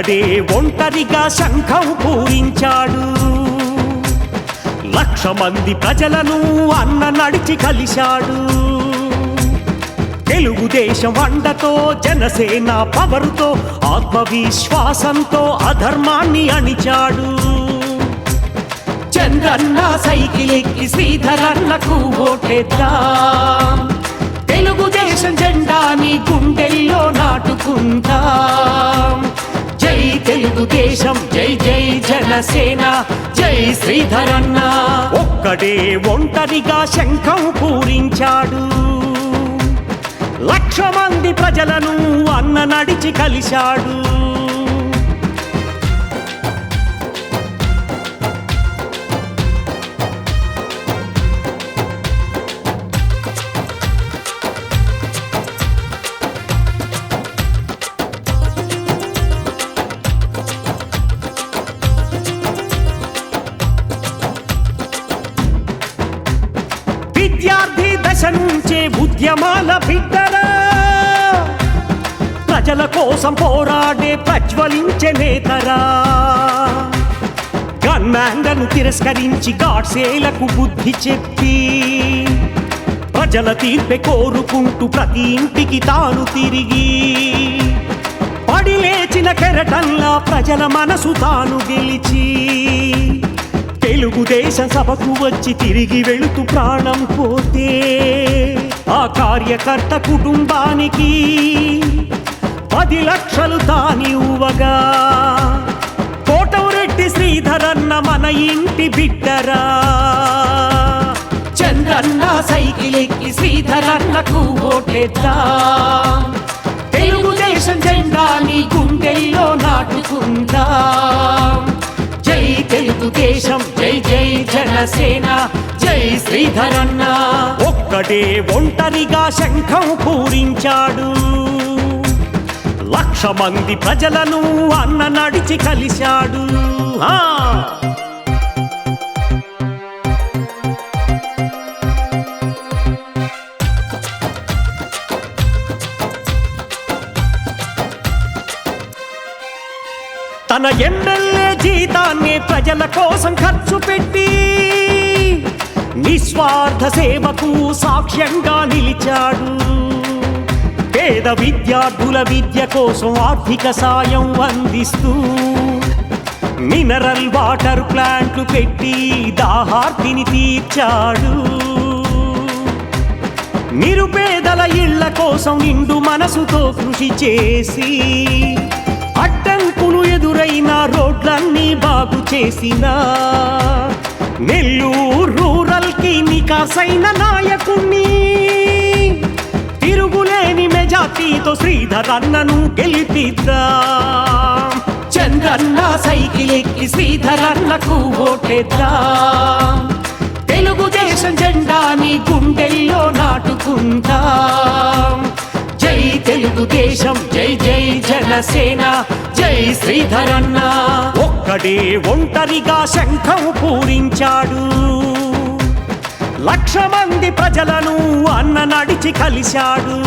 ఒక్కడే ఒంటరిగా శంఖం పూరించాడు. 1,00,000 మంది ప్రజలను అన్న నడిచి కలిశాడు. తెలుగుదేశం అండతో జనసేన పవరుతో ఆత్మవిశ్వాసంతో అధర్మాన్ని అణిచాడు. చంద్రన్న సైకిల్ ఎక్కి శ్రీధరన్నకు ఓటేద్దాం. తెలుగుదేశం జెండాని గుండెల్లో నాటుకుందాం. జై తెలుగుదేశం, జై జై జనసేన, జై శ్రీధరన్న. ఒక్కడే ఒంటరిగా శంఖం పూరించాడు. 1,00,000 మంది ప్రజలను అన్న నడిచి కలిశాడు. విద్యార్థి దశ నుంచే ఉద్యమాల బిడ్డరా, ప్రజల కోసం పోరాడే ప్రజ్వలించే నేతరా. గన్మ్యాన్లను తిరస్కరించి గాడ్సేలకు బుద్ధి చెప్పి ప్రజల తీర్పే కోరుకుంటూ ప్రతి ఇంటికి తాను తిరిగి పడి లేచిన కెరటంలా ప్రజల మనసు తాను గెలిచి తెలుగుదేశం సభకు వచ్చి తిరిగి వెళుతూ ప్రాణం పోతే ఆ కార్యకర్త కుటుంబానికి 10 లక్షలు తానివ్వగా కోటమిరెడ్డి శ్రీధరన్న మన ఇంటి బిడ్డరా. చంద్రన్న సైకిల్ ఎక్కి శ్రీధరన్నకు ఓటేద్దాం. తెలుగుదేశం జెండాని గుండెల్లో నాటుకుందాం. జై తెలుగుదేశం, జై జై జనసేన, జై శ్రీధరన్న. ఒక్కడే ఒంటరిగా శంఖం పూరించాడు. 1,00,000 మంది ప్రజలను అన్న నడిచి కలిశాడు. తన ఎమ్మెల్యే జీతాన్ని ప్రజల కోసం ఖర్చు పెట్టి నిస్వార్థ సేవకు సాక్ష్యంగా నిలిచాడు. పేద విద్యార్థుల విద్య కోసం ఆర్థిక సాయం అందిస్తూ మినరల్ వాటర్ ప్లాంట్లు పెట్టి దాహార్తిని తీర్చాడు. నిరుపేదల ఇళ్ల కోసం నిండు మనసుతో కృషి చేసి అడ్డంకులు ఎదురైన రోడ్లన్నీ బాగు చేసిన నెల్లూరు రూరల్ కి నికాసైన నాయకుణ్ణి తిరుగులేని మెజార్టీతో శ్రీధరన్నను గెలిపిద్దాం. చంద్రన్న సైకిల్ ఎక్కి శ్రీధరన్నకు ఓటేద్దాం. తెలుగుదేశం జెండాని గుండెల్లో నాటుకుందాం. జై తెలుగుదేశం, జై జై జనసేన, జై శ్రీధరన్న. ఒక్కడే ఒంటరిగా శంఖం పూరించాడు. 1,00,000 మంది ప్రజలను అన్న నడిచి కలిశాడు.